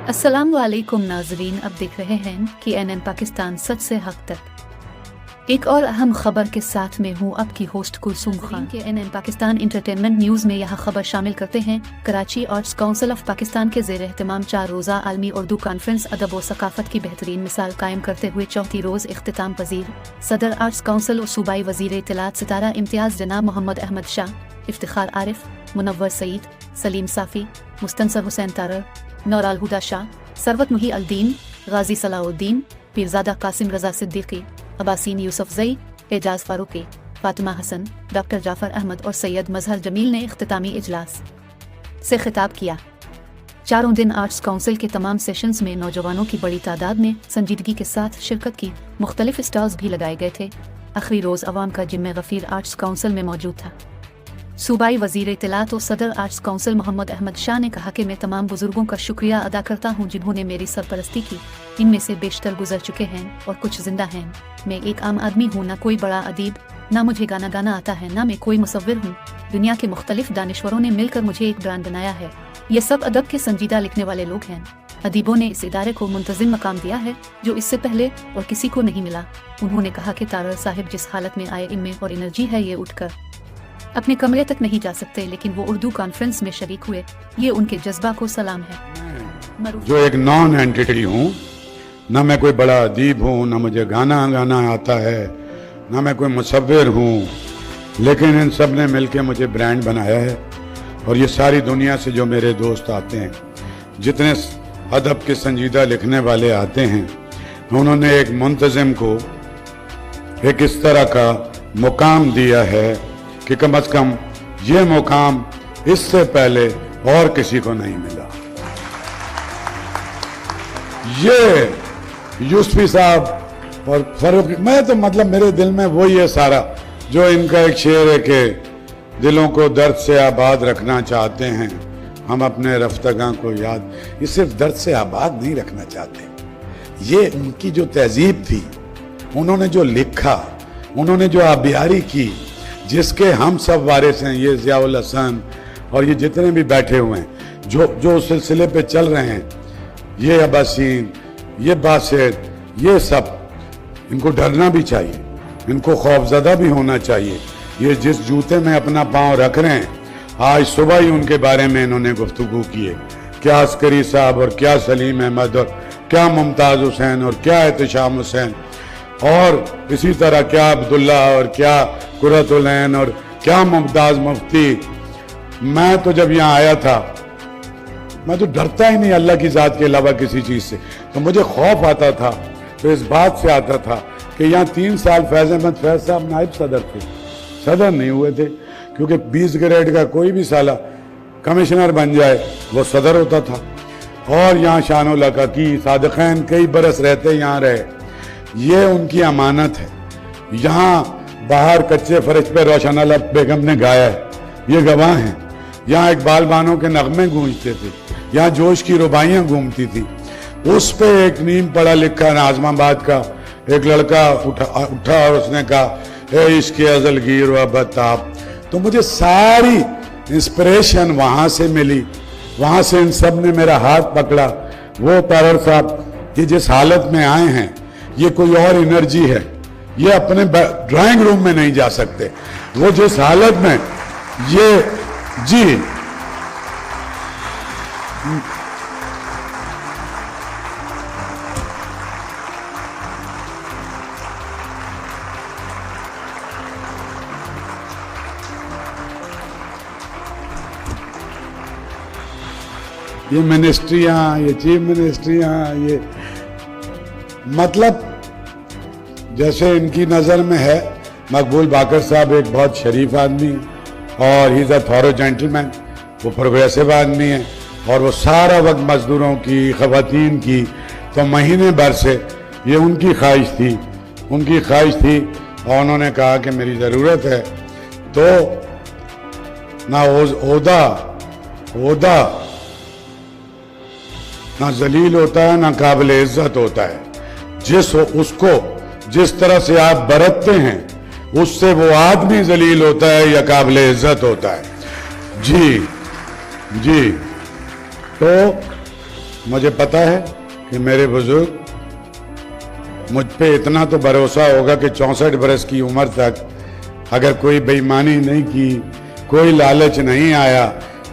अस्सलाम वालेकुम नाजरीन, अब देख रहे हैं KNN पाकिस्तान सच से हक तक। एक और अहम खबर के साथ में हूँ आपकी host Kulsoom Khan. KNN Pakistan entertainment news में यह खबर शामिल करते हैं। Karachi arts council of Pakistan के ज़ेर एहतमाम 4 रोज़ा आलमी उर्दू कॉन्फ्रेंस अदब व सकाफ़त की बेहतरीन मिसाल कायम करते हुए चौथी रोज़ इख्तिताम पजीर सदर आर्ट्स काउंसिल और सूबाई वज़ीर इत्तलात सितारा इम्तियाज़ जनाब मोहम्मद अहमद शाह, इफ्तिखार आरिफ, मुनव्वर सईद, सलीम साफ़ी, मुस्तनसर हुसैन तारर, नौराल हुदा शाह, सरवत मुही अल-दीन, गाजी सलाउद्दीन, पीरज़ादा कासिम रज़ा सिद्दीकी, अबासीन यूसुफ़ज़ई, एजाज़ फ़ारूकी, फ़ातिमा हसन, डॉक्टर जाफ़र अहमद और सैयद मज़हर जमील ने इख्तितामी इजलास से खिताब किया। चारों दिन आर्ट्स काउंसिल के तमाम सेशंस में नौजवानों की बड़ी तादाद में संजीदगी के साथ शिरकत की। मुख्तलिफ स्टॉल्स भी लगाए गए थे। आखिरी रोज़ अवाम का जिम्मे गफ़ीर आर्ट्स काउंसिल में मौजूद था। सूबाई वज़ीर इत्तलात और सदर आर्ट्स काउंसिल मोहम्मद अहमद शाह ने कहा कि मैं तमाम बुजुर्गों का शुक्रिया अदा करता हूँ जिन्होंने मेरी सरपरस्ती की। इनमें से बेशतर गुजर चुके हैं और कुछ जिंदा हैं। मैं एक आम आदमी हूँ, ना कोई बड़ा अदीब, ना मुझे गाना गाना आता है, ना मैं कोई मुसव्विर हूँ। दुनिया के मुख्तलिफ दानिश्वरों ने मिलकर मुझे एक ब्रांड बनाया है। ये सब अदब के संजीदा लिखने वाले लोग हैं। अदीबों ने इस इदारे को मुंतज़िम मकाम दिया है जो इससे पहले और किसी को नहीं मिला। उन्होंने कहा कि तारर साहिब जिस हालत में आए, इनमें और एनर्जी है, ये उठकर अपने कमरे तक नहीं जा सकते, लेकिन वो उर्दू कॉन्फ्रेंस में शरीक हुए। ये उनके जज्बा को सलाम है। जो एक नॉन एंटिटी हूँ, ना मैं कोई बड़ा अदीब हूँ, ना मुझे गाना गाना आता है, ना मैं कोई मुसव्विर हूँ, लेकिन इन सब ने मिलकर मुझे ब्रांड बनाया है। और ये सारी दुनिया से जो मेरे दोस्त आते हैं, जितने अदब के संजीदा लिखने वाले आते हैं, उन्होंने एक मुंतज़िम को एक इस तरह का मुकाम दिया है कि कम अज कम ये मुकाम इससे पहले और किसी को नहीं मिला। ये यूसुफी साहब और फरूक, मैं तो मतलब मेरे दिल में वो ये सारा जो इनका एक शेर है कि दिलों को दर्द से आबाद रखना चाहते हैं हम अपने रफ्तगां को याद। ये सिर्फ दर्द से आबाद नहीं रखना चाहते, ये उनकी जो तहजीब थी, उन्होंने जो लिखा, उन्होंने जो आबियारी की, जिसके हम सब वारिस हैं, ये ज़ियाउल हसन और ये जितने भी बैठे हुए हैं, जो उस सिलसिले पे चल रहे हैं, ये अब्बासीन, ये बासित, ये सब, इनको डरना भी चाहिए, इनको खौफजदा भी होना चाहिए। ये जिस जूते में अपना पाँव रख रहे हैं, आज सुबह ही उनके बारे में इन्होंने गुफ्तगू की है। क्या अस्करी साहब और क्या सलीम अहमद और क्या मुमताज़ हुसैन और क्या एहतशाम हुसैन और इसी तरह क्या अब्दुल्ला और क्या कुरतुल ऐन और क्या मुमताज़ मुफ्ती। मैं तो जब यहाँ आया था, मैं तो डरता ही नहीं अल्लाह की ज़ात के अलावा किसी चीज़ से। तो मुझे खौफ आता था, तो इस बात से आता था कि यहाँ 3 साल फैज़ अहमद फैज़ साहब नायब सदर थे, सदर नहीं हुए थे, क्योंकि 20 ग्रेड का कोई भी साला कमिश्नर बन जाए वो सदर होता था। और यहाँ शानुल हक़ी सादिक़ैन कई बरस रहते यहाँ रहे, ये उनकी अमानत है। यहाँ बाहर कच्चे फर्श पे रोशन अला बेगम ने गाया है, ये गवाह हैं। यहाँ इकबाल बानो के नगमे गूंजते थे, यहाँ जोश की रुबाइयाँ घूमती थी। उस पे एक नीम पढ़ा लिखा नाज़माबाद का एक लड़का उठा और उसने कहा, ए इश्क़ अज़लगीर व बताब। तो मुझे सारी इंस्पिरेशन वहाँ से मिली, वहाँ से इन सब ने मेरा हाथ पकड़ा। वो तारर साहब ये जिस हालत में आए हैं, ये कोई और एनर्जी है, ये अपने ड्राइंग रूम में नहीं जा सकते। वो जिस हालत में ये जी ये मिनिस्ट्रियाँ, ये चीफ मिनिस्ट्रियाँ, ये मतलब जैसे इनकी नज़र में है, मकबूल बाकर साहब एक बहुत शरीफ आदमी है और he is a thorough gentleman, वो प्रोग्रेसिव आदमी है और वो सारा वक्त मजदूरों की, ख़वातीन की, तो महीने भर से ये उनकी ख्वाहिश थी और उन्होंने कहा कि मेरी ज़रूरत है। तो ना ओहदा ना जलील होता है, ना काबिल इज्जत होता है। उसको जिस तरह से आप बरतते हैं, उससे वो आदमी जलील होता है या काबिल इज्जत होता है। जी तो मुझे पता है कि मेरे बुजुर्ग मुझ पे इतना तो भरोसा होगा कि 64 बरस की उम्र तक अगर कोई बेईमानी नहीं की, कोई लालच नहीं आया,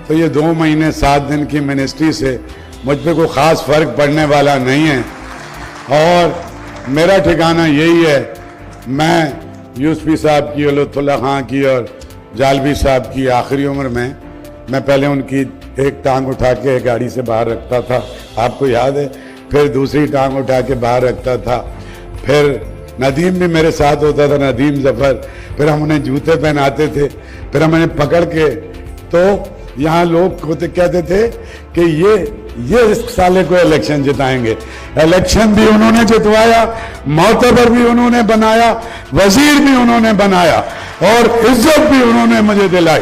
तो ये 2 महीने 7 दिन की मिनिस्ट्री से मुझ पे कोई ख़ास फ़र्क पड़ने वाला नहीं है। और मेरा ठिकाना यही है। मैं यूसुफी साहब की, लुत्फुल्लाह खां की और जालवी साहब की आखिरी उम्र में मैं पहले उनकी एक टांग उठा के गाड़ी से बाहर रखता था, आपको याद है, फिर दूसरी टांग उठा के बाहर रखता था, फिर नदीम भी मेरे साथ होता था, नदीम जफर, फिर हम उन्हें जूते पहनाते थे, फिर हम उन्हें पकड़ के, तो यहाँ लोग होते कहते थे कि ये इस साले को इलेक्शन जिताएंगे। इलेक्शन भी उन्होंने जितवाया, मोतबर भी उन्होंने बनाया, वजीर भी उन्होंने बनाया और इज्जत भी उन्होंने मुझे दिलाई।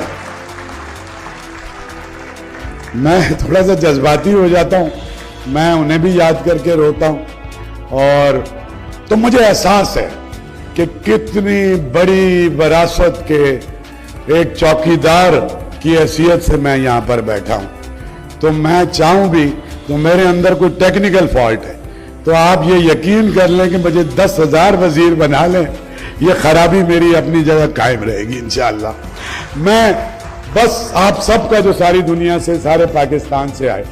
मैं थोड़ा सा जज्बाती हो जाता हूँ, मैं उन्हें भी याद करके रोता हूँ। और तो मुझे एहसास है कि कितनी बड़ी विरासत के एक चौकीदार की हैसियत से मैं यहाँ पर बैठा हूँ। तो मैं चाहूँ भी तो मेरे अंदर कोई टेक्निकल फॉल्ट है तो आप ये यकीन कर लें कि मुझे 10,000 वजीर बना लें, ये खराबी मेरी अपनी जगह कायम रहेगी इंशाअल्लाह। मैं बस आप सबका जो सारी दुनिया से, सारे पाकिस्तान से आए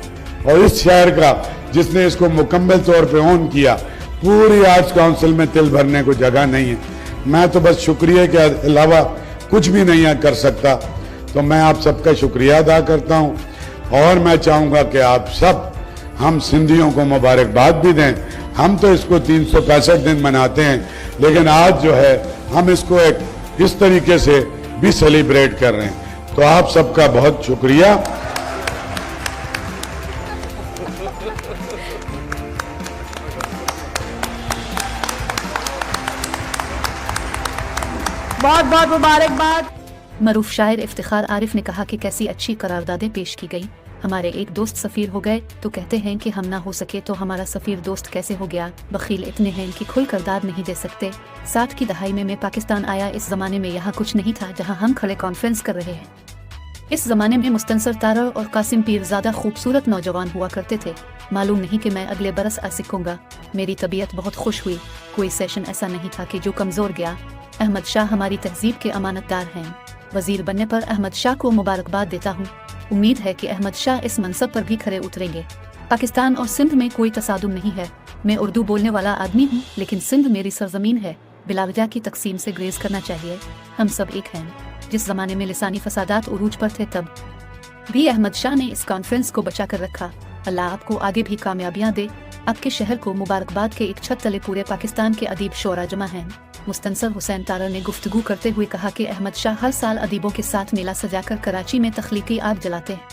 और इस शहर का जिसने इसको मुकम्मल तौर पे ऑन किया, पूरी आर्ट्स काउंसिल में तिल भरने को जगह नहीं है। मैं तो बस शुक्रिया के अलावा कुछ भी नहीं कर सकता। तो मैं आप सबका शुक्रिया अदा करता हूँ और मैं चाहूँगा कि आप सब हम सिंधियों को मुबारकबाद भी दें। हम तो इसको 365 दिन मनाते हैं, लेकिन आज जो है हम इसको एक इस तरीके से भी सेलिब्रेट कर रहे हैं। तो आप सबका बहुत शुक्रिया। बहुत बहुत मुबारकबाद। मरूफ शायर इफ्तिखार आरिफ ने कहा कि कैसी अच्छी करारदादें पेश की गई। हमारे एक दोस्त सफ़ीर हो गए तो कहते हैं कि हम ना हो सके तो हमारा सफ़ीर दोस्त कैसे हो गया। बखील इतने हैं कि खुल कर दाद नहीं दे सकते। 60 की दहाई में मैं पाकिस्तान आया, इस ज़माने में यहाँ कुछ नहीं था जहाँ हम खड़े कॉन्फ्रेंस कर रहे हैं। इस ज़माने में मुस्तनसर तारा और कासिम पीरज़ादा खूबसूरत नौजवान हुआ करते थे। मालूम नहीं कि मैं अगले बरस आ सकूँगा। मेरी तबीयत बहुत खुश हुई। कोई सेशन ऐसा नहीं था कि जो कमज़ोर गया। अहमद शाह हमारी तहजीब के अमानतदार हैं। वजीर बनने पर अहमद शाह को मुबारकबाद देता हूँ। उम्मीद है कि अहमद शाह इस मनसब पर भी खरे उतरेंगे। पाकिस्तान और सिंध में कोई तसादुम नहीं है। मैं उर्दू बोलने वाला आदमी हूँ, लेकिन सिंध मेरी सरजमीन है। बिलावजह की तकसीम से ग्रेज करना चाहिए। हम सब एक हैं। जिस जमाने में लिसानी फसादात उरूज पर थे, तब भी अहमद शाह ने इस कॉन्फ्रेंस को बचा कर रखा। अल्लाह आपको आगे भी कामयाबियाँ दे। आपके शहर को मुबारकबाद के एक छत तले पूरे पाकिस्तान के अदीब शोरा जमा हैं। मुस्तनसर हुसैन तारा ने गुफ्तगू करते हुए कहा कि अहमद शाह हर साल अदीबों के साथ मेला सजाकर कराची में तख्लीकी आग जलाते हैं।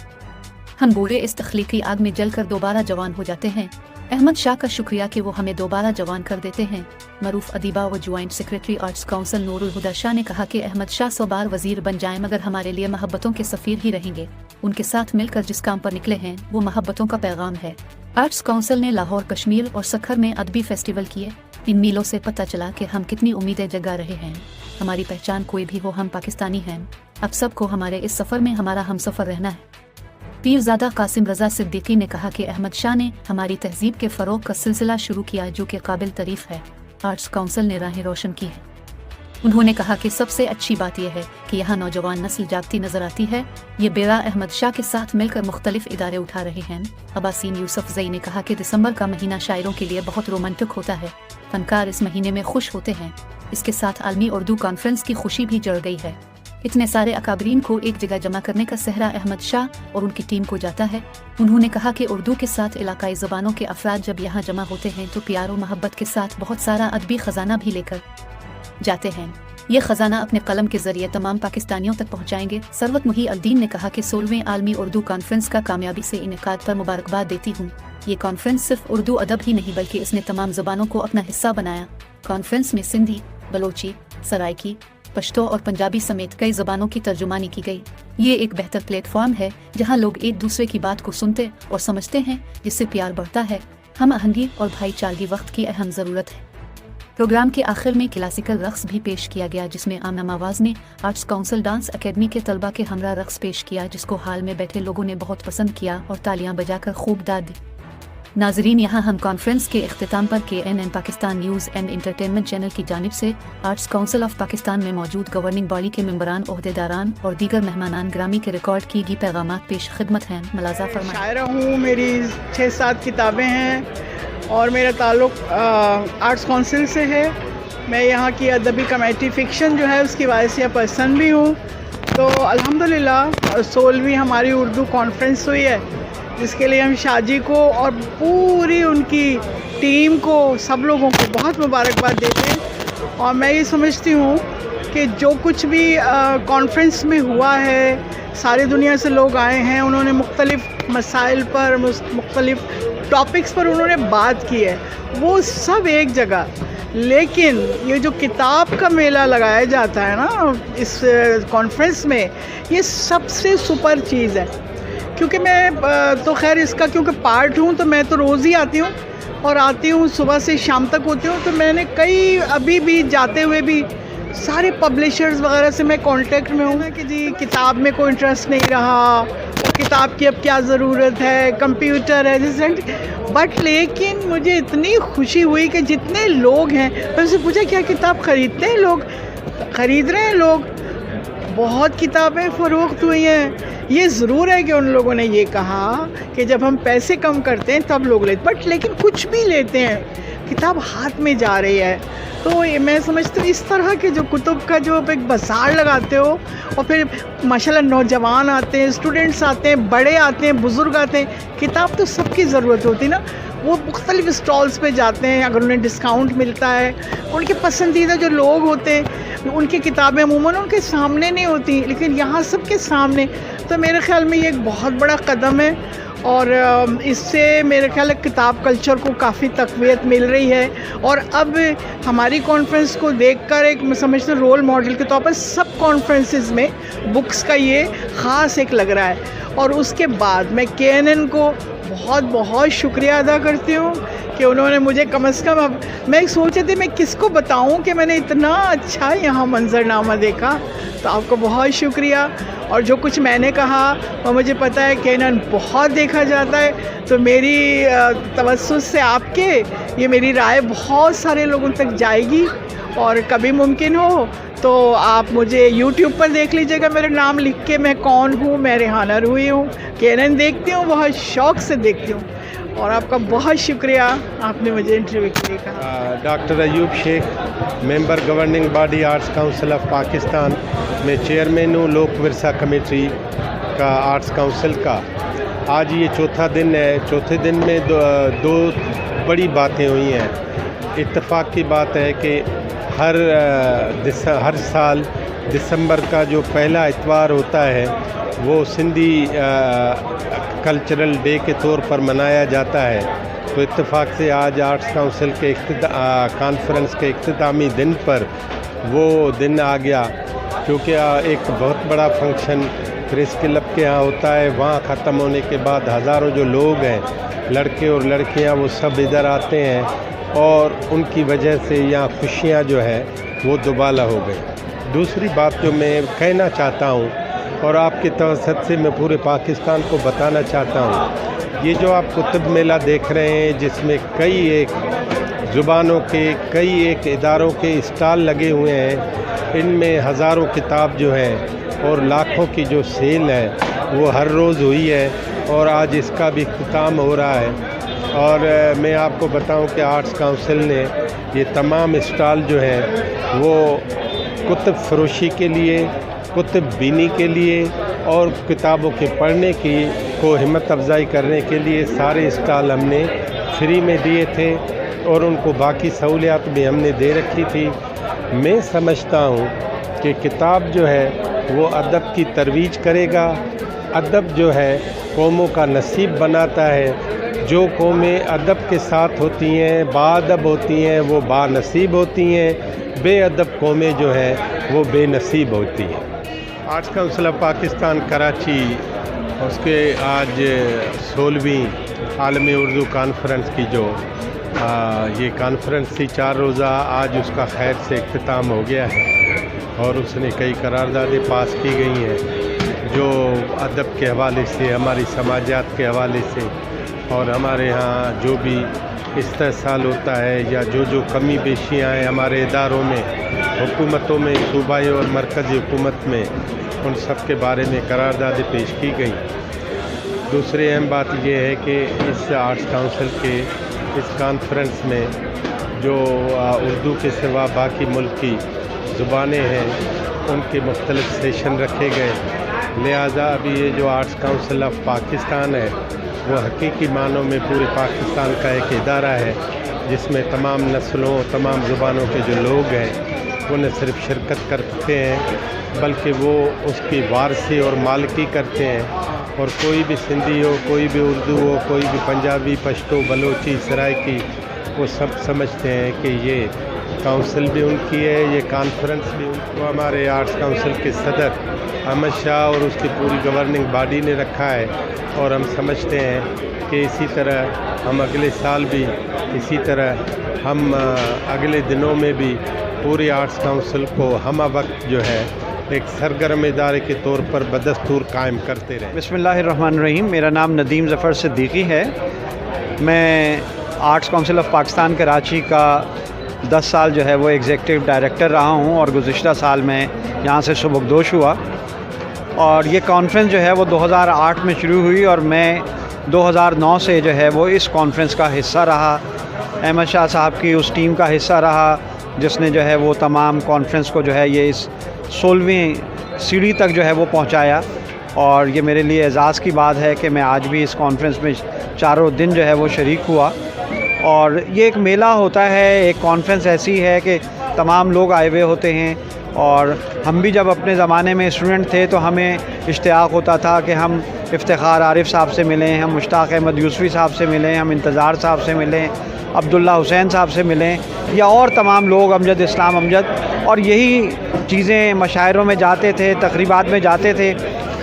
हम बूढ़े इस तख्लीकी आग में जलकर दोबारा जवान हो जाते हैं। अहमद शाह का शुक्रिया कि वो हमें दोबारा जवान कर देते हैं। मरूफ अदीबा व joint secretary arts council Noorul Huda Shah ने कहा कि अहमद शाह 100 बार वजीर बन जाएं मगर हमारे लिए मोहब्बतों के सफ़ीर ही रहेंगे। उनके साथ मिलकर जिस काम पर निकले हैं वो मोहब्बतों का पैगाम है। आर्ट्स काउंसिल ने लाहौर, कश्मीर और सखर में अदबी फेस्टिवल किए। इन मीलों से पता चला कि हम कितनी उम्मीदें जगा रहे हैं। हमारी पहचान कोई भी हो, हम पाकिस्तानी हैं। अब सबको हमारे इस सफ़र में हमारा हमसफ़र रहना है। पीरज़ादा कासिम रज़ा सिद्दीकी ने कहा कि अहमद शाह ने हमारी तहजीब के फ़रोग़ का सिलसिला शुरू किया, जो कि काबिल तारीफ़ है। आर्ट्स काउंसिल ने राहें रोशन की है। उन्होंने कहा कि सबसे अच्छी बात यह है कि यहाँ नौजवान नस्ल जागती नजर आती है। ये बेरा अहमद शाह के साथ मिलकर मुख्तलिफ इदारे उठा रहे हैं। अब्बासीन यूसुफ ज़ई ने कहा कि दिसंबर का महीना शायरों के लिए बहुत रोमांटिक होता है। फनकार इस महीने में खुश होते हैं। इसके साथ आलमी उर्दू कॉन्फ्रेंस की खुशी भी जड़ गई है। इतने सारे अकाबरीन को एक जगह जमा करने का सेहरा अहमद शाह और उनकी टीम को जाता है। उन्होंने कहा कि उर्दू के साथ इलाकाई ज़बानों के अफराद जब यहाँ जमा होते हैं तो प्यार और मोहब्बत के साथ बहुत सारा अदबी ख़जाना भी लेकर जाते हैं। ये खजाना अपने कलम के जरिए तमाम पाकिस्तानियों तक पहुँचाएंगे। सरवत मुही अल-दीन ने कहा कि 16वें आलमी उर्दू कॉन्फ्रेंस का कामयाबी से इनेकाद पर मुबारकबाद देती हूँ। ये कॉन्फ्रेंस सिर्फ उर्दू अदब ही नहीं बल्कि इसने तमाम ज़बानों को अपना हिस्सा बनाया। कॉन्फ्रेंस में सिंधी, बलोची, सराइकी, पश्तो और पंजाबी समेत कई ज़बानों की तर्जुमानी की गई। ये एक बेहतर प्लेटफॉर्म है जहाँ लोग एक दूसरे की बात को सुनते और समझते हैं, जिससे प्यार बढ़ता है। हम आहंगी और भाईचारगी वक्त की अहम ज़रूरत है। प्रोग्राम के आखिर में क्लासिकल रक्स भी पेश किया गया, जिसमें आमना मावाज ने आर्ट्स काउंसिल डांस एकेडमी के तलबा के हमरा रक्स पेश किया, जिसको हाल में बैठे लोगों ने बहुत पसंद किया और तालियां बजाकर खूब दाद दी। नाजरीन, यहाँ हम कॉन्फ्रेंस के अख्ताम पर KNN Pakistan news and entertainment channel की जानिब से आर्ट्स काउंसिल ऑफ पाकिस्तान में मौजूद गवर्निंग बॉडी के मेंबरान, ओहदेदारान और दीगर मेहमानान ग्रामी के रिकॉर्ड की गई पैगामात पेश खिदमत हैं। मलाजा फरमाएं। शायरा हूँ, मेरी 6-7 किताबें हैं और मेरा ताल्लुक़ आर्ट्स काउंसिल से है। मैं यहाँ की अदबी कमेटी फ़िक्शन जो है उसकी वाइस पर्सन भी हूँ। तो अल्हम्दुलिल्लाह 16वीं हमारी उर्दू कॉन्फ्रेंस हुई है, जिसके लिए हम शाजी को और पूरी उनकी टीम को, सब लोगों को बहुत मुबारकबाद देते हैं। और मैं ये समझती हूँ कि जो कुछ भी कॉन्फ्रेंस में हुआ है, सारी दुनिया से लोग आए हैं, उन्होंने मुख्तलिफ़ मसाइल पर, मुख्तलिफ़ टॉपिक्स पर उन्होंने बात की है, वो सब एक जगह। लेकिन ये जो किताब का मेला लगाया जाता है ना इस कॉन्फ्रेंस में, ये सबसे सुपर चीज़ है। क्योंकि मैं तो खैर इसका क्योंकि पार्ट हूँ, तो मैं तो रोज़ ही आती हूँ और आती हूँ सुबह से शाम तक होती हूँ। तो मैंने कई अभी भी जाते हुए भी सारे पब्लिशर्स वगैरह से मैं कांटेक्ट में हूँ कि जी किताब में कोई इंटरेस्ट नहीं रहा और किताब की अब क्या ज़रूरत है, कंप्यूटर है जिस। बट लेकिन मुझे इतनी खुशी हुई कि जितने लोग हैं, मैं उनसे पूछा क्या किताब ख़रीदते हैं लोग? ख़रीद रहे हैं लोग, बहुत किताबें फ़रोख्त हुई हैं। ये ज़रूर है कि उन लोगों ने ये कहा कि जब हम पैसे कम करते हैं तब लोग लेते, बट लेकिन कुछ भी लेते हैं, किताब हाथ में जा रही है। तो ये मैं समझती हूँ इस तरह के जो कुतुब का जो एक बाज़ार लगाते हो और फिर माशाल्लाह नौजवान आते हैं, स्टूडेंट्स आते हैं, बड़े आते हैं, बुज़ुर्ग आते हैं, किताब तो सबकी ज़रूरत होती ना। वो मुख्तलिफ़ स्टॉल्स पे जाते हैं, अगर उन्हें डिस्काउंट मिलता है, उनके पसंदीदा जो लोग होते हैं उनकी किताबें अमूमन उनके सामने नहीं होती, लेकिन यहाँ सबके सामने। तो मेरे ख़्याल में ये एक बहुत बड़ा कदम है और इससे मेरे ख्याल है किताब कल्चर को काफ़ी तक़वियत मिल रही है। और अब हमारी कॉन्फ्रेंस को देखकर एक मैं समझती हूँ रोल मॉडल के तौर पर सब कॉन्फ्रेंसेस में बुक्स का ये ख़ास एक लग रहा है। और उसके बाद मैं KNN को बहुत बहुत शुक्रिया अदा करती हूँ कि उन्होंने मुझे कम से कम, अब मैं सोच रही थी मैं किसको बताऊँ कि मैंने इतना अच्छा यहाँ मंजरनामा देखा। तो आपको बहुत शुक्रिया। और जो कुछ मैंने कहा वो मुझे पता है KNN बहुत देखा जाता है, तो मेरी तवज्जुह से आपके ये मेरी राय बहुत सारे लोगों तक जाएगी। और कभी मुमकिन हो तो आप मुझे YouTube पर देख लीजिएगा, मेरा नाम लिख के, मैं कौन हूँ, मैं रेहाना रूही हूँ। KNN देखती हूँ, बहुत शौक़ से देखती हूँ। और आपका बहुत शुक्रिया, आपने मुझे इंटरव्यू के लिए कहा। Doctor Ayub Shaikh, member governing body arts council of Pakistan में चेयरमैन हूँ लोक विरसा कमेटी का आर्ट्स काउंसिल का। आज ये चौथा दिन है। चौथे दिन में दो बड़ी बातें हुई हैं। इत्तेफाक की बात है कि हर साल दिसंबर का जो पहला इतवार होता है वो सिंधी कल्चरल डे के तौर पर मनाया जाता है। तो इत्तेफाक से आज आर्ट्स काउंसिल के कॉन्फ्रेंस के इख्तितामी दिन पर वो दिन आ गया, क्योंकि एक बहुत बड़ा फंक्शन प्रेस क्लब के यहाँ होता है। वहाँ ख़त्म होने के बाद हज़ारों जो लोग हैं, लड़के और लड़कियाँ, वो सब इधर आते हैं और उनकी वजह से यहाँ खुशियाँ जो है वो दुबाला हो गई। दूसरी बात जो मैं कहना चाहता हूँ और आपके तवसत से मैं पूरे पाकिस्तान को बताना चाहता हूँ, ये जो आप कुतुब मेला देख रहे हैं जिसमें कई एक ज़ुबानों के, कई एक इदारों के स्टॉल लगे हुए हैं, इनमें हज़ारों किताब जो हैं और लाखों की जो सेल है वो हर रोज़ हुई है और आज इसका भी इख्तिताम हो रहा है। और मैं आपको बताऊं कि आर्ट्स काउंसिल ने ये तमाम स्टॉल जो हैं वो कुतुब फरोशी के लिए, कुतुब बीनी के लिए और किताबों के पढ़ने की को हिम्मत अफजाई करने के लिए सारे स्टॉल हमने फ्री में दिए थे और उनको बाकी सहूलियात भी हमने दे रखी थी। मैं समझता हूँ कि किताब जो है वो अदब की तरवीज करेगा। अदब जो है कौमों का नसीब बनाता है। जो कौमें अदब के साथ होती हैं, बाअदब होती हैं, वो बानसीब होती हैं। बेअदब कौमें जो हैं वो बेनसीब होती हैं। Arts council of Pakistan Karachi उसके आज 16वीं आलमी उर्दू कॉन्फ्रेंस की जो ये कॉन्फ्रेंस थी 4 रोज़ा, आज उसका खैर से इख्तिताम हो गया है और उसने कई करारदादें पास की गई हैं जो अदब के हवाले से, हमारी समाजियात के हवाले से اور ہمارے ہاں جو بھی استحصال ہوتا ہے یا جو کمی بیشیاں ہیں ہمارے اداروں میں، حکومتوں میں، صوبائی اور مرکزی حکومت میں، ان سب کے بارے میں قراردادیں پیش کی گئیں۔ دوسری اہم بات یہ ہے کہ اس آرٹس کونسل کے اس کانفرنس میں جو اردو کے سوا باقی ملک کی زبانیں ہیں ان کے مختلف سیشن رکھے گئے، لہٰذا ابھی یہ جو آرٹس کونسل آف پاکستان ہے وہ حقیقی معنوں میں پورے پاکستان کا ایک ادارہ ہے، جس میں تمام نسلوں، تمام زبانوں کے جو لوگ ہیں وہ نہ صرف شرکت کرتے ہیں بلکہ وہ اس کی وارثی اور مالکی کرتے ہیں، اور کوئی بھی سندھی ہو، کوئی بھی اردو ہو، کوئی بھی پنجابی، پشتو، بلوچی، سرائکی، وہ سب سمجھتے ہیں کہ یہ کونسل بھی ان کی ہے، یہ کانفرنس بھی ان کو ہمارے آرٹس کونسل کے صدر احمد شاہ اور اس کی پوری گورننگ باڈی نے رکھا ہے، اور ہم سمجھتے ہیں کہ اسی طرح ہم اگلے سال بھی اسی طرح ہم اگلے دنوں میں بھی پوری آرٹس کونسل کو ہمہ وقت جو ہے ایک سرگرم ادارے کے طور پر بدستور قائم کرتے رہیں۔ بسم اللہ الرحمن الرحیم۔ میرا نام ندیم ظفر صدیقی ہے۔ میں arts council of Pakistan Karachi کا 10 سال جو ہے وہ ایگزیکٹو ڈائریکٹر رہا ہوں، اور گزشتہ سال میں یہاں سے سبکدوش ہوا، اور یہ کانفرنس جو ہے وہ 2008 میں شروع ہوئی، اور میں 2009 سے جو ہے وہ اس کانفرنس کا حصہ رہا۔ احمد شاہ صاحب کی اس ٹیم کا حصہ رہا جس نے جو ہے وہ تمام کانفرنس کو جو ہے یہ اس 16ویں سیڑھی تک جو ہے وہ پہنچایا، اور یہ میرے لیے اعزاز کی بات ہے کہ میں آج بھی اس کانفرنس میں چاروں دن جو ہے وہ شریک ہوا۔ اور یہ ایک میلہ ہوتا ہے، ایک کانفرنس ایسی ہے کہ تمام لوگ آئے ہوئے ہوتے ہیں، اور ہم بھی جب اپنے زمانے میں اسٹوڈنٹ تھے تو ہمیں اشتیاق ہوتا تھا کہ ہم افتخار عارف صاحب سے ملیں، ہم مشتاق احمد یوسفی صاحب سے ملیں، ہم انتظار صاحب سے ملیں، عبداللہ حسین صاحب سے ملیں، یا اور تمام لوگ، امجد اسلام امجد، اور یہی چیزیں مشاعروں میں جاتے تھے، تقریبات میں جاتے تھے،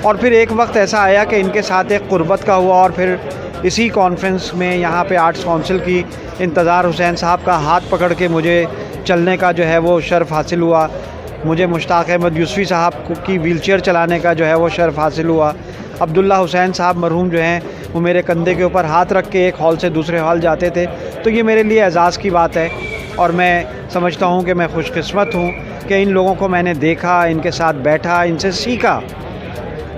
اور پھر ایک وقت ایسا آیا کہ ان کے ساتھ ایک قربت کا ہوا، اور پھر اسی کانفرنس میں یہاں پہ آرٹس کونسل کی انتظار حسین صاحب کا ہاتھ پکڑ کے مجھے چلنے کا جو ہے وہ شرف حاصل ہوا، مجھے مشتاق احمد یوسفی صاحب کی ویل چیئر چلانے کا جو ہے وہ شرف حاصل ہوا، عبداللہ حسین صاحب مرحوم جو ہیں وہ میرے کندھے کے اوپر ہاتھ رکھ کے ایک ہال سے دوسرے ہال جاتے تھے، تو یہ میرے لیے اعزاز کی بات ہے، اور میں سمجھتا ہوں کہ میں خوش قسمت ہوں کہ ان لوگوں کو میں نے دیکھا، ان کے ساتھ بیٹھا، ان سے سیکھا۔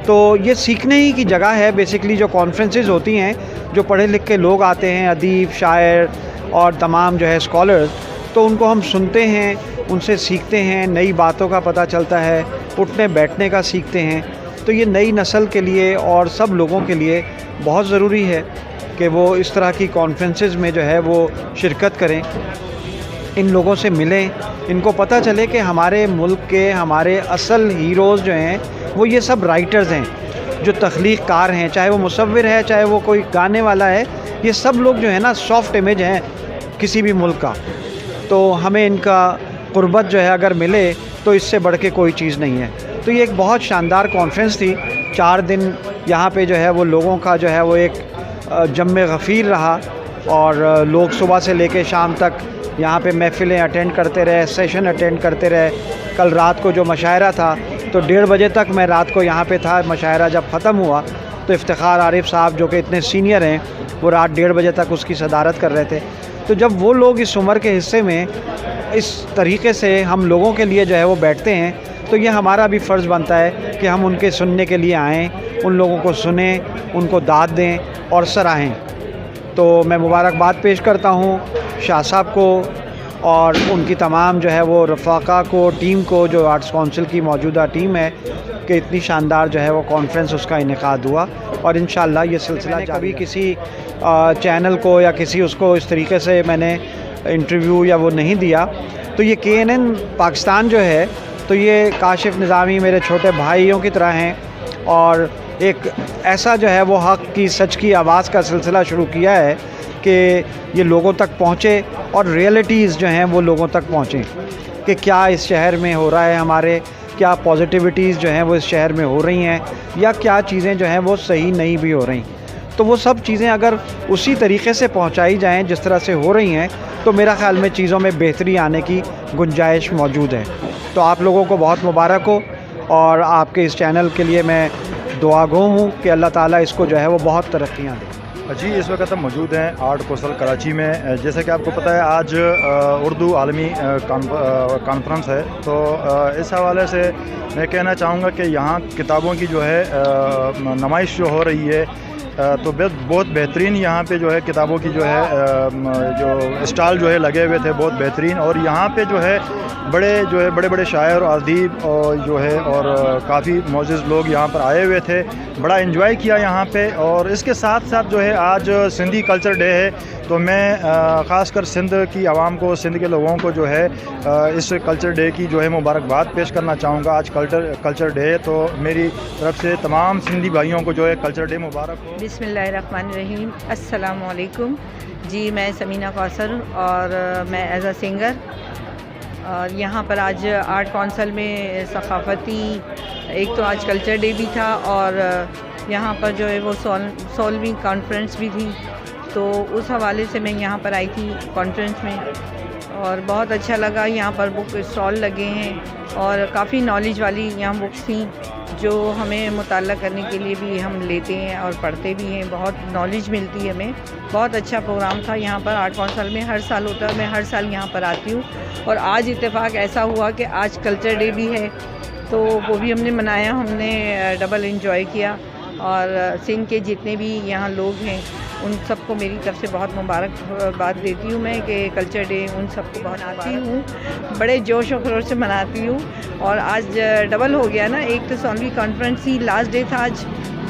تو یہ سیکھنے ہی کی جگہ ہے بیسیکلی جو کانفرنسز ہوتی ہیں، جو پڑھے لکھ کے لوگ آتے ہیں، ادیب، شاعر اور تمام جو ہے اسکالرز، تو ان کو ہم سنتے ہیں، ان سے سیکھتے ہیں، نئی باتوں کا پتہ چلتا ہے، اٹھنے بیٹھنے کا سیکھتے ہیں۔ تو یہ نئی نسل کے لیے اور سب لوگوں کے لیے بہت ضروری ہے کہ وہ اس طرح کی کانفرنسز میں جو ہے وہ شرکت کریں، ان لوگوں سے ملیں، ان کو پتہ چلے کہ ہمارے ملک کے ہمارے اصل ہیروز جو ہیں وہ یہ سب رائٹرز ہیں، جو تخلیق کار ہیں، چاہے وہ مصور ہے، چاہے وہ کوئی گانے والا ہے، یہ سب لوگ جو ہے نا سافٹ امیج ہیں کسی بھی ملک کا۔ تو ہمیں ان کا قربت جو ہے اگر ملے تو اس سے بڑھ کے کوئی چیز نہیں ہے۔ تو یہ ایک بہت شاندار کانفرنس تھی، 4 دن یہاں پہ جو ہے وہ لوگوں کا جو ہے وہ ایک جم غفیر رہا، اور لوگ صبح سے لے کے شام تک یہاں پہ محفلیں اٹینڈ کرتے رہے، سیشن اٹینڈ کرتے رہے۔ کل رات کو جو مشاعرہ تھا تو 1:30 بجے تک میں رات کو یہاں پہ تھا، مشاعرہ جب ختم ہوا تو افتخار عارف صاحب جو کہ اتنے سینئر ہیں وہ رات 1:30 بجے تک اس کی صدارت کر رہے تھے۔ تو جب وہ لوگ اس عمر کے حصے میں اس طریقے سے ہم لوگوں کے لیے جو ہے وہ بیٹھتے ہیں تو یہ ہمارا بھی فرض بنتا ہے کہ ہم ان کے سننے کے لیے آئیں، ان لوگوں کو سنیں، ان کو داد دیں اور سراہیں۔ تو میں مبارکباد پیش کرتا ہوں شاہ صاحب کو اور ان کی تمام جو ہے وہ رفاقہ کو، ٹیم کو، جو آرٹس کونسل کی موجودہ ٹیم ہے، کہ اتنی شاندار جو ہے وہ کانفرنس اس کا انعقاد ہوا، اور انشاءاللہ یہ سلسلہ کبھی کسی چینل کو یا کسی اس کو اس طریقے سے میں نے انٹرویو یا وہ نہیں دیا۔ تو یہ KNN پاکستان جو ہے تو یہ کاشف نظامی میرے چھوٹے بھائیوں کی طرح ہیں، اور ایک ایسا جو ہے وہ حق کی، سچ کی آواز کا سلسلہ شروع کیا ہے کہ یہ لوگوں تک پہنچے اور ریئلٹیز جو ہیں وہ لوگوں تک پہنچیں کہ کیا اس شہر میں ہو رہا ہے، ہمارے کیا پازیٹیوٹیز جو ہیں وہ اس شہر میں ہو رہی ہیں، یا کیا چیزیں جو ہیں وہ صحیح نہیں بھی ہو رہی۔ تو وہ سب چیزیں اگر اسی طریقے سے پہنچائی جائیں جس طرح سے ہو رہی ہیں تو میرا خیال میں چیزوں میں بہتری آنے کی گنجائش موجود ہے۔ تو آپ لوگوں کو بہت مبارک ہو، اور آپ کے اس چینل کے لیے میں دعا گو ہوں کہ اللہ تعالیٰ اس کو جو ہے وہ بہت ترقیاں دے۔ جی اس وقت ہم موجود ہیں آرٹ کوسل کراچی میں. جیسا کہ آپ کو پتہ ہے آج اردو عالمی کانفرنس ہے, تو اس حوالے سے میں کہنا چاہوں گا کہ یہاں کتابوں کی جو ہے نمائش جو ہو رہی ہے, تو بہت بہترین یہاں پہ جو ہے کتابوں کی جو ہے جو اسٹال جو ہے لگے ہوئے تھے, بہت بہترین. اور یہاں پہ جو ہے بڑے شاعر اور ادیب جو ہے اور کافی معزز لوگ یہاں پر آئے ہوئے تھے, بڑا انجوائے کیا یہاں پہ. اور اس کے ساتھ ساتھ جو ہے آج سندھی کلچر ڈے ہے, تو میں خاص کر سندھ کی عوام کو, سندھ کے لوگوں کو جو ہے اس کلچر ڈے کی جو ہے مبارکباد پیش کرنا چاہوں گا. آج کلچر ڈے ہے, تو میری طرف سے تمام سندھی بھائیوں کو جو ہے کلچر ڈے مبارک ہو. بسم اللہ الرحمن الرحیم. السلام علیکم. جی میں سمینہ کوثر اور میں ایز اے سنگر, اور یہاں پر آج آرٹ کونسل میں ثقافتی ایک تو آج کلچر ڈے بھی تھا, اور یہاں پر جو ہے وہ 16ویں کانفرنس بھی تھی, تو اس حوالے سے میں یہاں پر آئی تھی کانفرنس میں, اور بہت اچھا لگا. یہاں پر بک اسٹال لگے ہیں اور کافی نالج والی یہاں بکس تھیں جو ہمیں مطالعہ کرنے کے لیے بھی ہم لیتے ہیں اور پڑھتے بھی ہیں, بہت نالج ملتی ہے ہمیں. بہت اچھا پروگرام تھا یہاں پر. آرٹ کونسل میں ہر سال ہوتا ہے, میں ہر سال یہاں پر آتی ہوں, اور آج اتفاق ایسا ہوا کہ آج کلچر ڈے بھی ہے, تو وہ بھی ہم نے منایا, ہم نے ڈبل انجوائے کیا. اور سندھ کے جتنے بھی یہاں لوگ ہیں ان سب کو میری طرف سے بہت مبارکباد دیتی ہوں میں, کہ کلچر ڈے ان سب کو مناتی ہوں, بڑے جوش و خروش سے مناتی ہوں. اور آج ڈبل ہو گیا نا, ایک تو 16ویں کانفرنس ہی لاسٹ ڈے تھا آج,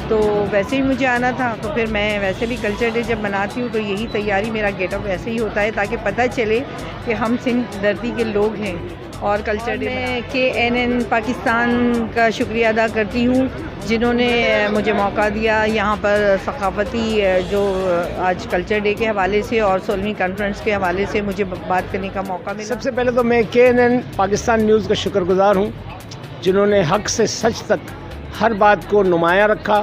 تو ویسے ہی مجھے آنا تھا, تو پھر میں ویسے بھی کلچر ڈے جب مناتی ہوں تو یہی تیاری, میرا گیٹ اپ ویسے ہی ہوتا ہے تاکہ پتہ چلے کہ ہم سندھ دھرتی کے لوگ ہیں. اور کلچر ڈے میں KNN پاکستان کا شکریہ ادا کرتی ہوں جنہوں نے مجھے موقع دیا یہاں پر ثقافتی جو آج کلچر ڈے کے حوالے سے اور 16ویں کانفرنس کے حوالے سے مجھے بات کرنے کا موقع ملا. سب سے پہلے تو میں KNN پاکستان نیوز کا شکر گزار ہوں جنہوں نے حق سے سچ تک ہر بات کو نمایاں رکھا,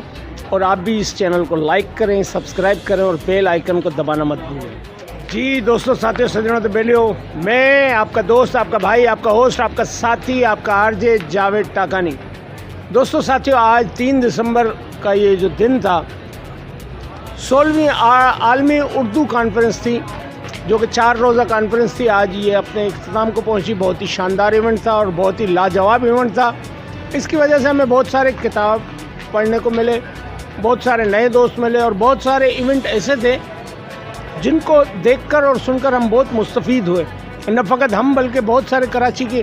اور آپ بھی اس چینل کو لائک کریں, سبسکرائب کریں اور بیل آئیکن کو دبانا مت بھولیں. جی دوستوں, ساتھیوں, سجنوں تو بیلیو, میں آپ کا دوست, آپ کا بھائی, آپ کا ہوسٹ, آپ کا ساتھی, آپ کا RJ جاوید ٹاکانی. دوستوں ساتھیوں, آج 3 دسمبر کا یہ جو دن تھا, 16ویں عالمی اردو کانفرنس تھی, جو کہ 4 روزہ کانفرنس تھی. آج یہ اپنے اختتام کو پہنچی. بہت ہی شاندار ایونٹ تھا اور بہت ہی لاجواب ایونٹ تھا. اس کی وجہ سے ہمیں بہت سارے کتاب پڑھنے کو ملے, بہت سارے نئے دوست ملے, اور بہت سارے ایونٹ ایسے تھے جن کو دیکھ کر اور سن کر ہم بہت مستفید ہوئے. نہ فقط ہم بلکہ بہت سارے کراچی کی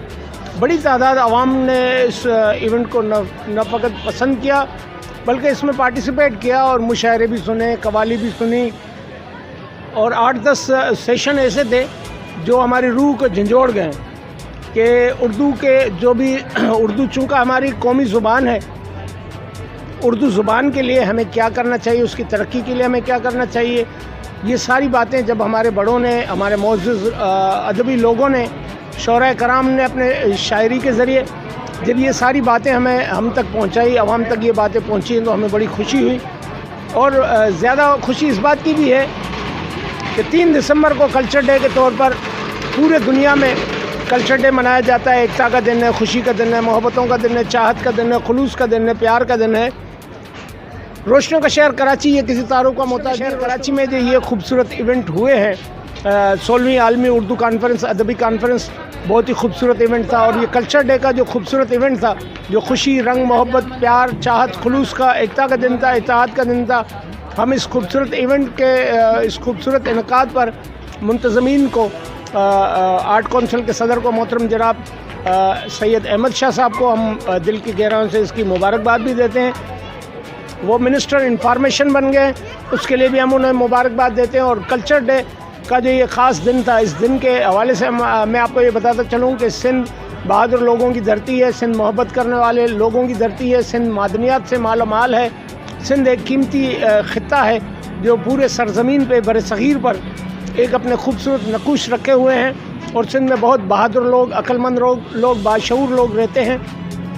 بڑی تعداد عوام نے اس ایونٹ کو نہ فقط پسند کیا بلکہ اس میں پارٹیسپیٹ کیا, اور مشاعرے بھی سنے, قوالی بھی سنی, اور 8-10 سیشن ایسے تھے جو ہماری روح کو جھنجھوڑ گئے کہ اردو کے جو بھی اردو چونکہ ہماری قومی زبان ہے, اردو زبان کے لیے ہمیں کیا کرنا چاہیے, اس کی ترقی کے لیے ہمیں کیا کرنا چاہیے, یہ ساری باتیں جب ہمارے بڑوں نے, ہمارے معزز ادبی لوگوں نے, شعراء کرام نے اپنے شاعری کے ذریعے جب یہ ساری باتیں ہم تک پہنچائی, عوام تک یہ باتیں پہنچی, تو ہمیں بڑی خوشی ہوئی. اور زیادہ خوشی اس بات کی بھی ہے کہ 3 دسمبر کو کلچر ڈے کے طور پر پورے دنیا میں کلچر ڈے منایا جاتا ہے. ایکتا کا دن ہے, خوشی کا دن ہے, محبتوں کا دن ہے, چاہت کا دن ہے, خلوص کا دن ہے, پیار کا دن ہے. روشنیوں کا شہر کراچی, یہ کسی تعارف کا محتاج شہر کراچی میں جو یہ خوبصورت ایونٹ ہوئے ہیں, 16ویں عالمی اردو کانفرنس, ادبی کانفرنس, بہت ہی خوبصورت ایونٹ تھا. اور یہ کلچر ڈے کا جو خوبصورت ایونٹ تھا, جو خوشی, رنگ, محبت, پیار, چاہت, خلوص کا, ایکتا کا دن تھا, اتحاد کا دن تھا. ہم اس خوبصورت ایونٹ کے اس خوبصورت انعقاد پر منتظمین کو, آرٹ کونسل کے صدر کو محترم جناب سید احمد شاہ صاحب کو ہم دل کی گہرائیوں سے اس کی مبارکباد بھی دیتے ہیں. وہ منسٹر انفارمیشن بن گئے, اس کے لیے بھی ہم انہیں مبارکباد دیتے ہیں. اور کلچر ڈے کا جو یہ خاص دن تھا, اس دن کے حوالے سے میں آپ کو یہ بتاتا چلوں کہ سندھ بہادر لوگوں کی دھرتی ہے, سندھ محبت کرنے والے لوگوں کی دھرتی ہے, سندھ معدنیات سے مالا مال ہے, سندھ ایک قیمتی خطہ ہے جو پورے سرزمین پہ بر صغیر پر ایک اپنے خوبصورت نقوش رکھے ہوئے ہیں. اور سندھ میں بہت بہادر لوگ, عقلمند لوگ, باشعور لوگ رہتے ہیں.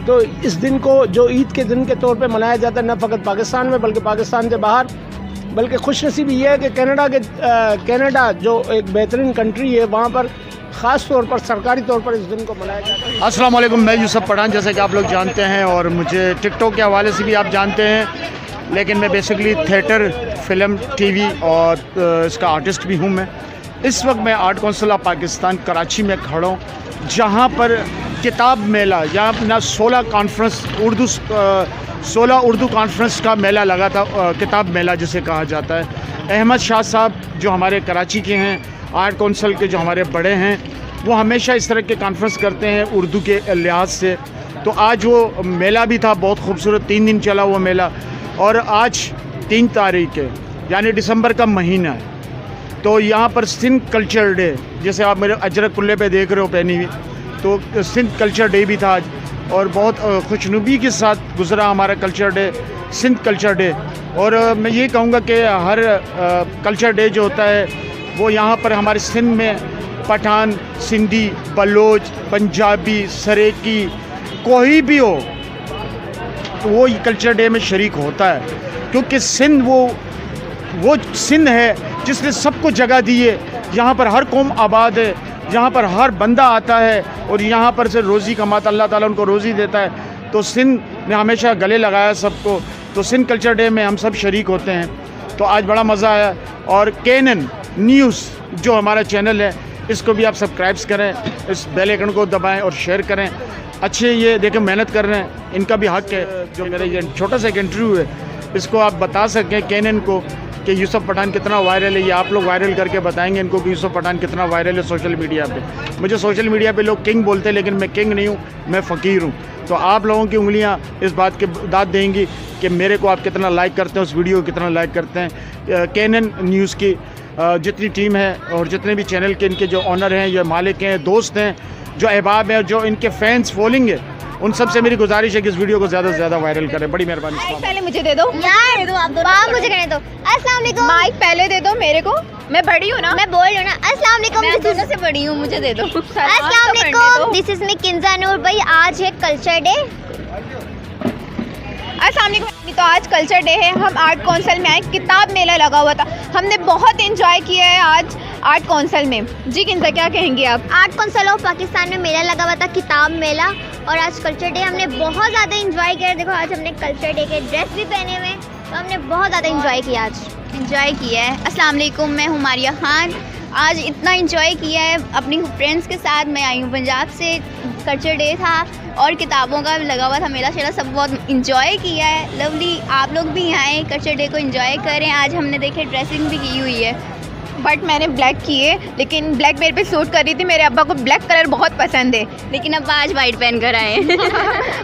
تو اس دن کو جو عید کے دن کے طور پہ منایا جاتا ہے, نہ فقط پاکستان میں بلکہ پاکستان سے باہر. بلکہ خوش نصیبی یہ ہے کہ کینیڈا جو ایک بہترین کنٹری ہے, وہاں پر خاص طور پر سرکاری طور پر اس دن کو منایا جاتا ہے. السلام علیکم, میں یوسف پٹھان, جیسا کہ آپ لوگ جانتے ہیں اور مجھے ٹک ٹاک کے حوالے سے بھی آپ جانتے ہیں. لیکن میں basically theatre, film, T V اور اس کا آرٹسٹ بھی ہوں. میں اس وقت میں art council of Pakistan Karachi میں کھڑا ہوں، جہاں پر کتاب میلہ یا اپنا 16 اردو کانفرنس کا میلہ لگا تھا، کتاب میلہ جسے کہا جاتا ہے. احمد شاہ صاحب جو ہمارے کراچی کے ہیں، آرٹ کونسل کے جو ہمارے بڑے ہیں، وہ ہمیشہ اس طرح کے کانفرنس کرتے ہیں اردو کے لحاظ سے. تو آج وہ میلہ بھی تھا بہت خوبصورت، 3 دن چلا وہ میلہ، اور آج 3 تاریخ ہے یعنی دسمبر کا مہینہ ہے. تو یہاں پر سندھ کلچر ڈے، جیسے آپ میرے اجرک کلے پہ دیکھ رہے ہو پہنی ہوئی، تو سندھ کلچر ڈے بھی تھا آج، اور بہت خوشنودی کے ساتھ گزرا ہمارا culture day, Sindh culture day. اور میں یہ کہوں گا کہ ہر کلچر ڈے جو ہوتا ہے وہ یہاں پر ہمارے سندھ میں پٹھان، سندھی، بلوچ، پنجابی، سریکی، کوئی بھی ہو وہ کلچر ڈے میں شریک ہوتا ہے، کیونکہ سندھ وہ سندھ ہے جس نے سب کو جگہ دی ہے. یہاں پر ہر قوم آباد ہے، یہاں پر ہر بندہ آتا ہے اور یہاں پر سے روزی کماتا، اللہ تعالیٰ ان کو روزی دیتا ہے. تو سندھ نے ہمیشہ گلے لگایا سب کو. تو سندھ کلچر ڈے میں ہم سب شریک ہوتے ہیں. تو آج بڑا مزہ آیا. اور KNN نیوز جو ہمارا چینل ہے، اس کو بھی آپ سبسکرائب کریں، اس بیل آئیکن کو دبائیں اور شیئر کریں. اچھے یہ دیکھیں محنت کر رہے ہیں، ان کا بھی حق ہے. جو میرا یہ چھوٹا سا ایک انٹرویو ہے، اس کو آپ بتا سکیں KNN کو کہ یوسف پٹھان کتنا وائرل ہے. یہ آپ لوگ وائرل کر کے بتائیں گے ان کو کہ یوسف پٹھان کتنا وائرل ہے سوشل میڈیا پہ. مجھے سوشل میڈیا پہ لوگ کنگ بولتے ہیں، لیکن میں کنگ نہیں ہوں، میں فقیر ہوں. تو آپ لوگوں کی انگلیاں اس بات کے داد دیں گی کہ میرے کو آپ کتنا لائک کرتے ہیں، اس ویڈیو کو کتنا لائک کرتے ہیں. KNN نیوز کی جتنی ٹیم ہے اور جتنے بھی چینل کے ان کے جو آنر ہیں، یہ مالک ہیں، دوست ہیں، جو احباب ہیں، جو ان کے فینس فالوئنگ ہے، ان سب سے میری گزارش ہے کہ اس ویڈیو کو زیادہ سے زیادہ وائرل کریں. بڑی مہربانی. پہلے مجھے دے دو مجھے کہنے دو. السلام علیکم. مائک پہلے دے دو میرے کو، میں بڑی ہوں نا، میں بول رہی ہوں نا. السلام علیکم. میں دونوں سے بڑی ہوں، مجھے دے دو. السلام علیکم. دس از می کنزا نور. بھائی آج ہے کلچر ڈے. السلام علیکم. تو آج کلچر ڈے ہے، ہم آرٹ کونسل میں آئے، کتاب میلہ لگا ہوا تھا، ہم نے بہت انجوائے کیا ہے آج آرٹ کونسل میں. جی کنزا کیا کہیں گے آپ؟ آرٹ کونسل آف پاکستان میں میلہ لگا ہوا تھا، کتاب میلہ، اور آج کلچر ڈے ہم نے بہت زیادہ انجوائے کیا. دیکھو آج ہم نے کلچر ڈے کے ڈریس بھی پہنے ہوئے ہیں، تو ہم نے بہت زیادہ انجوائے کیا. آج انجوائے کیا ہے. السلام علیکم، میں ہوں ماریہ خان. آج اتنا انجوائے کیا ہے اپنی فرینڈس کے ساتھ. میں آئی ہوں پنجاب سے، کلچر ڈے تھا اور کتابوں کا لگا ہوا تھا میلہ شیلہ، سب بہت انجوائے کیا ہے. لولی. آپ لوگ بھی آئیں، کلچر ڈے کو انجوائے کریں. آج ہم نے دیکھے ڈریسنگ بھی کی ہوئی ہے، بٹ میں نے بلیک کی ہے، لیکن بلیک میرے پہ سوٹ کر رہی تھی. میرے ابا کو بلیک کلر بہت پسند ہے، لیکن ابا آج وائٹ پہن کر آئے ہیں.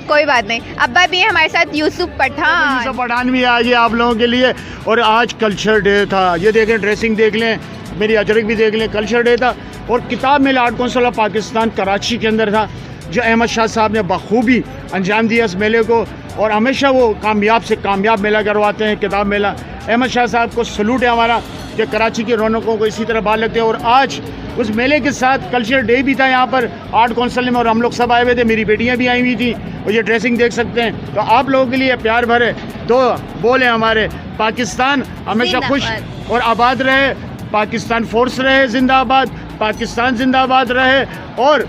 کوئی بات نہیں. ابا بھی ہے ہمارے ساتھ، یوسف پٹھان. یوسف پٹھان بھی آ گیا آپ لوگوں کے لیے. اور آج کلچر ڈے تھا، یہ دیکھیں ڈریسنگ دیکھ لیں، میری اجرک بھی دیکھ لیں. کلچر ڈے تھا اور کتاب میلہ art council of Pakistan Karachi کے اندر تھا، جو احمد شاہ صاحب نے بخوبی انجام دیا اس میلے کو. اور ہمیشہ وہ کامیاب سے کامیاب میلہ کرواتے ہیں، کتاب میلہ. احمد شاہ صاحب کو سلوٹ ہے ہمارا کہ کراچی کی رونقوں کو اسی طرح بال لگتے ہیں. اور آج اس میلے کے ساتھ کلچر ڈے بھی تھا یہاں پر آرٹ کونسل میں، اور ہم لوگ سب آئے ہوئے تھے، میری بیٹیاں بھی آئی ہوئی تھیں، اور یہ ڈریسنگ دیکھ سکتے ہیں. تو آپ لوگوں کے لیے پیار بھرے دو بول ہیں ہمارے. پاکستان ہمیشہ خوش اور آباد رہے، پاکستان فورس رہے زندہ آباد، پاکستان زندہ آباد رہے، اور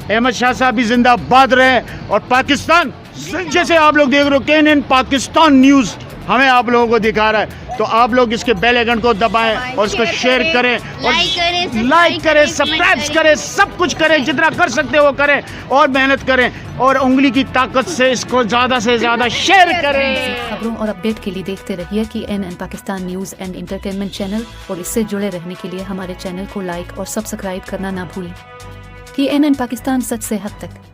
احمد شاہ صاحب بھی زندہ آباد رہے. اور پاکستان جیسے آپ لوگ دیکھ رہے ہو KNN پاکستان نیوز ہمیں آپ لوگوں کو دکھا رہا ہے. تو آپ لوگ اس کے بیل آئیکن کو دبائیں اور اس کو شیئر کریں، لائک کریں، سبسکرائب کریں، سب کچھ کریں، جتنا کر سکتے وہ کریں، اور محنت کریں، اور انگلی کی طاقت سے اس کو زیادہ سے زیادہ شیئر کریں. خبروں اور اپڈیٹ کے لیے دیکھتے رہیے KNN Pakistan news and entertainment channel, اور اس سے جڑے رہنے کے لیے ہمارے چینل کو لائک اور سبسکرائب کرنا نہ بھولیں. KNN پاکستان، سچ سے حق تک.